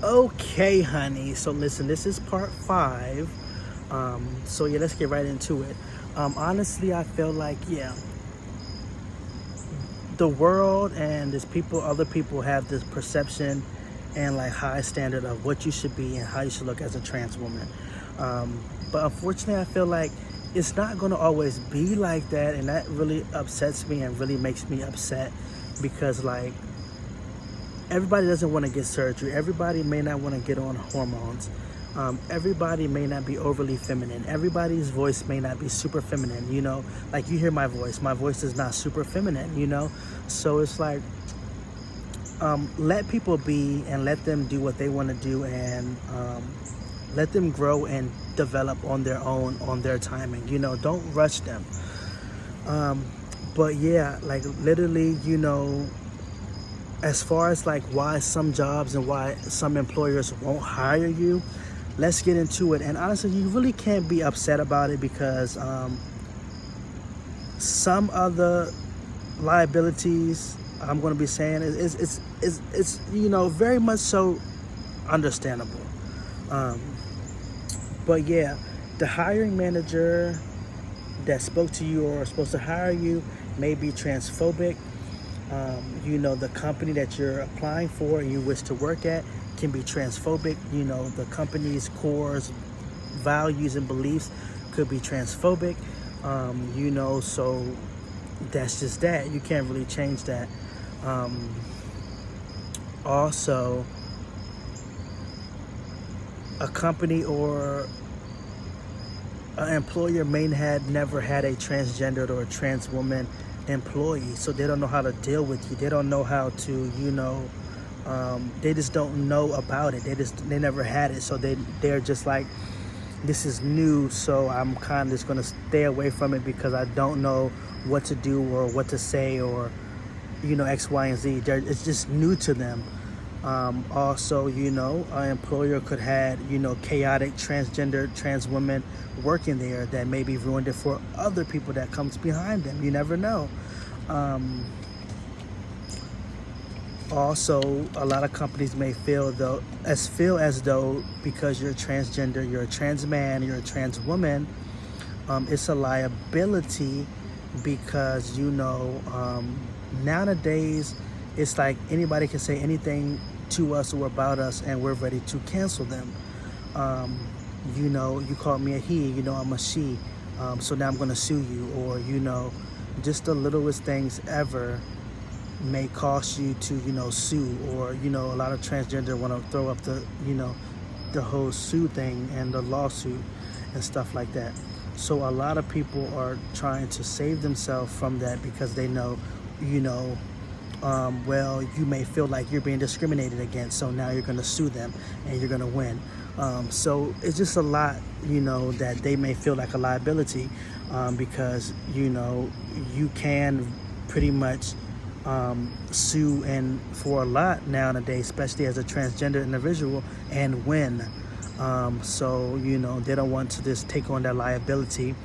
Okay, honey. So listen, this is part five. So yeah, let's get right into it. Honestly, I feel like the world and this people, other people have this perception and like high standard of what you should be and how you should look as a trans woman. But unfortunately, I feel like it's not going to always be like that, and that really upsets me and really makes me upset because like everybody doesn't want to get surgery. Everybody may not want to get on hormones. Everybody may not be overly feminine. Everybody's voice may not be super feminine, like you hear my voice. My voice is not super feminine. So it's like, let people be and let them do what they want to do, and let them grow and develop on their own, on their timing. Don't rush them. But yeah, like literally, as far as like why some jobs and why some employers won't hire you, let's get into it. And honestly, you really can't be upset about it because some other liabilities I'm going to be saying it's very much so understandable. But yeah, the hiring manager that spoke to you or supposed to hire you may be transphobic. The company that you're applying for and you wish to work at can be transphobic. The company's core values and beliefs could be transphobic. So that's just that. You can't really change that. Also, a company or an employer may have never had a transgendered or a trans woman employee, so they don't know how to deal with you. They don't know how to, they just don't know about it. They never had it, so they're just like, this is new, so I'm kind of just gonna stay away from it because I don't know what to do or what to say or X, Y, and Z. It's just new to them. Also, an employer could have, chaotic transgender trans women working there that maybe ruined it for other people that comes behind them. You never know. Also, a lot of companies may feel as though because you're transgender, you're a trans man, you're a trans woman, it's a liability because nowadays it's like anybody can say anything to us or about us and we're ready to cancel them. You called me a he, I'm a she, so now I'm going to sue you. Or just the littlest things ever may cost you to sue. Or a lot of transgender want to throw up the whole sue thing and the lawsuit and stuff like that. So a lot of people are trying to save themselves from that because they know well, you may feel like you're being discriminated against, so now you're going to sue them and you're going to win. So it's just a lot, that they may feel like a liability because, you can pretty much sue and for a lot nowadays, especially as a transgender individual, and win. So, they don't want to just take on that liability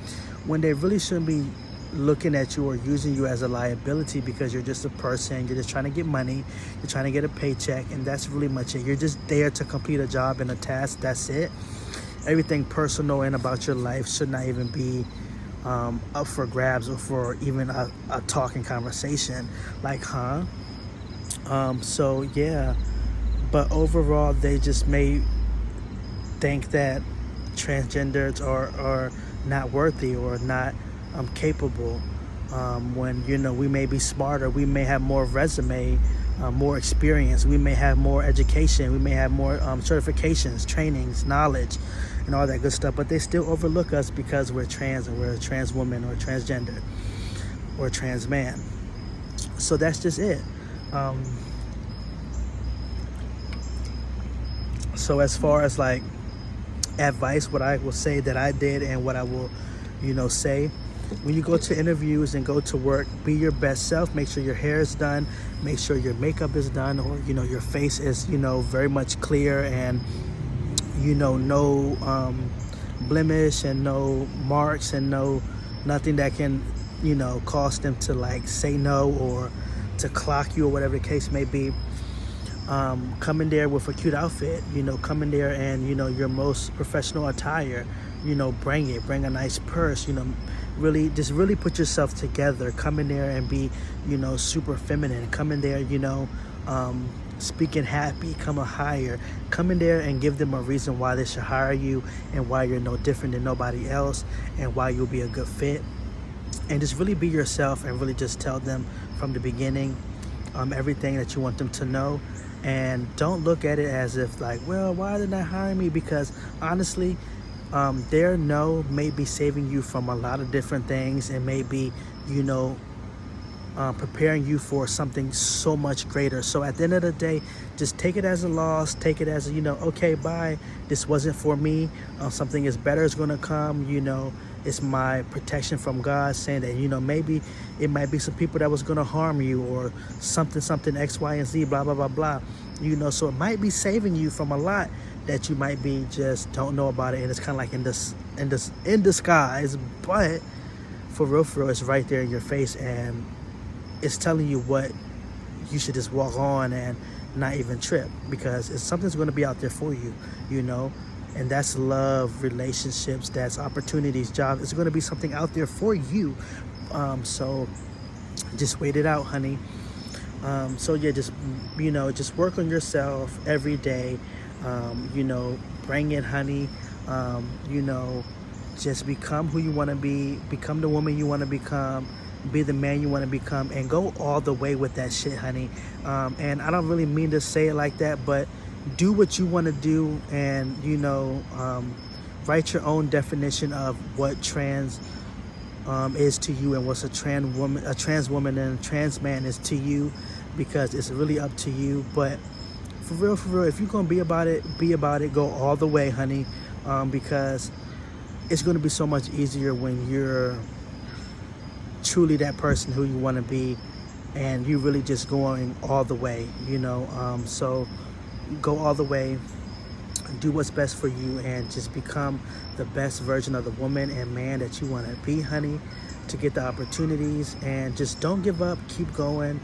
when they really shouldn't be looking at you or using you as a liability because you're just a person. You're just trying to get money. You're trying to get a paycheck, and that's really much it. You're just there to complete a job and a task. That's it. Everything personal and about your life should not even be up for grabs or for even a talking conversation. Like, so yeah. But overall, they just may think that transgenders are not worthy or not capable, when we may be smarter, we may have more resume, more experience, we may have more education, we may have more certifications, trainings, knowledge, and all that good stuff, but they still overlook us because we're trans or we're a trans woman or transgender or trans man. So that's just it. So as far as like advice, what I will say that I did and what I will say: when you go to interviews and go to work, be your best self. Make sure your hair is done. Make sure your makeup is done, or your face is very much clear and no blemish and no marks and nothing that can cause them to like say no or to clock you or whatever the case may be. Come in there with a cute outfit, come in there and, your most professional attire, bring a nice purse, really put yourself together. Come in there and be, super feminine. Come in there, speaking happy, come a higher. Come in there and give them a reason why they should hire you and why you're no different than nobody else and why you'll be a good fit. And just really be yourself and really just tell them from the beginning everything that you want them to know. And don't look at it as if like, well, why did they hire me? Because honestly, their no may be saving you from a lot of different things and maybe, preparing you for something so much greater. So at the end of the day, just take it as a loss. Take it as okay, bye. This wasn't for me. Something is better is going to come. It's my protection from God, saying that maybe it might be some people that was going to harm you or something X, Y, and Z, blah blah blah blah. So it might be saving you from a lot that you might be just don't know about it, and it's kind of like in disguise. But for real, it's right there in your face, and it's telling you what you should just walk on and not even trip, because something's going to be out there for you, and that's love, relationships, that's opportunities, jobs. It's going to be something out there for you. So just wait it out, honey. So yeah, just work on yourself every day. Bring it, honey. Just become who you want to be, become the woman you want to become, be the man you want to become, and go all the way with that shit, honey. And I don't really mean to say it like that, but do what you want to do, and write your own definition of what trans is to you, and what's a trans woman and a trans man is to you, because it's really up to you. But for real, if you're gonna be about it, go all the way, honey, because it's gonna be so much easier when you're truly that person who you want to be, and you really just going all the way, so go all the way, do what's best for you, and just become the best version of the woman and man that you want to be, honey, to get the opportunities. And just don't give up, keep going.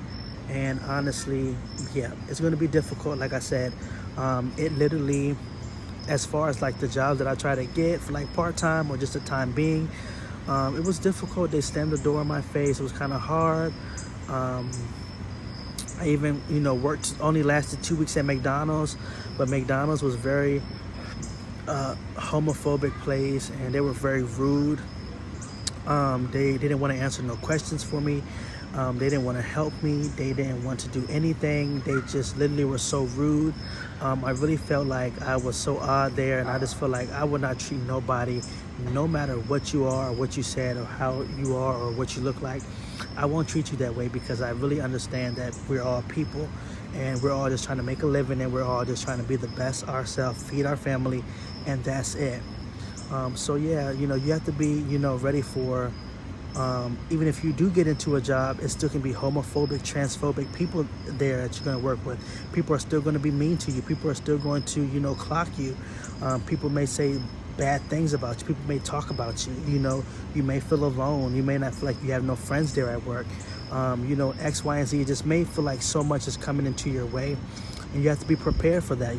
And honestly, yeah, it's going to be difficult. Like I said, it literally, as far as like the jobs that I try to get for like part-time or just the time being, it was difficult. They slammed the door in my face. It was kind of hard. I even, only lasted 2 weeks at McDonald's, but McDonald's was very homophobic place, and they were very rude. They didn't want to answer no questions for me. They didn't want to help me. They didn't want to do anything. They just literally were so rude. I really felt like I was so odd there, and I just felt like I would not treat nobody, no matter what you are or what you said or how you are or what you look like. I won't treat you that way, because I really understand that we're all people, and we're all just trying to make a living, and we're all just trying to be the best ourselves, feed our family, and that's it. So yeah, you have to be, ready for, even if you do get into a job, it still can be homophobic, transphobic people there that you're going to work with. People are still going to be mean to you. People are still going to, clock you. People may say bad things about you. People may talk about you. You may feel alone. You may not feel like you have no friends there at work. X, Y, and Z. You just may feel like so much is coming into your way, and you have to be prepared for that,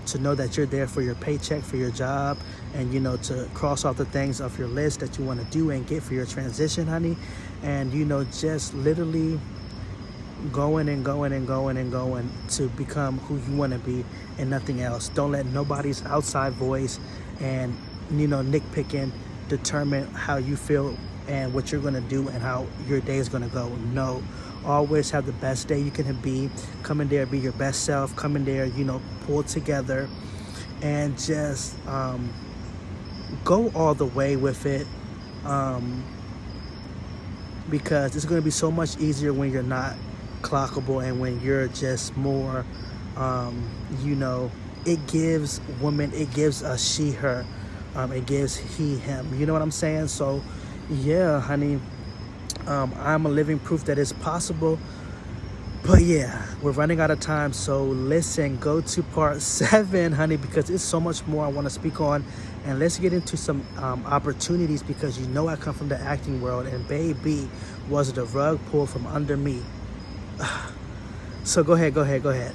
to know that you're there for your paycheck, for your job, and, to cross off the things off your list that you want to do and get for your transition, honey. And, just literally going and going and going and going to become who you want to be and nothing else. Don't let nobody's outside voice and, nitpicking determine how you feel and what you're going to do and how your day is going to go. No. Always have the best day you can be. Come in there, be your best self. Come in there, pull together, and just go all the way with it, because it's going to be so much easier when you're not clockable, and when you're just more, it gives women, it gives a she, her, it gives he, him. You know what I'm saying? So yeah, honey, I'm a living proof that it's possible. But yeah, we're running out of time, so listen, go to part 7, honey, because it's so much more I want to speak on. And let's get into some opportunities, because I come from the acting world, and baby, was the rug pulled from under me. So go ahead.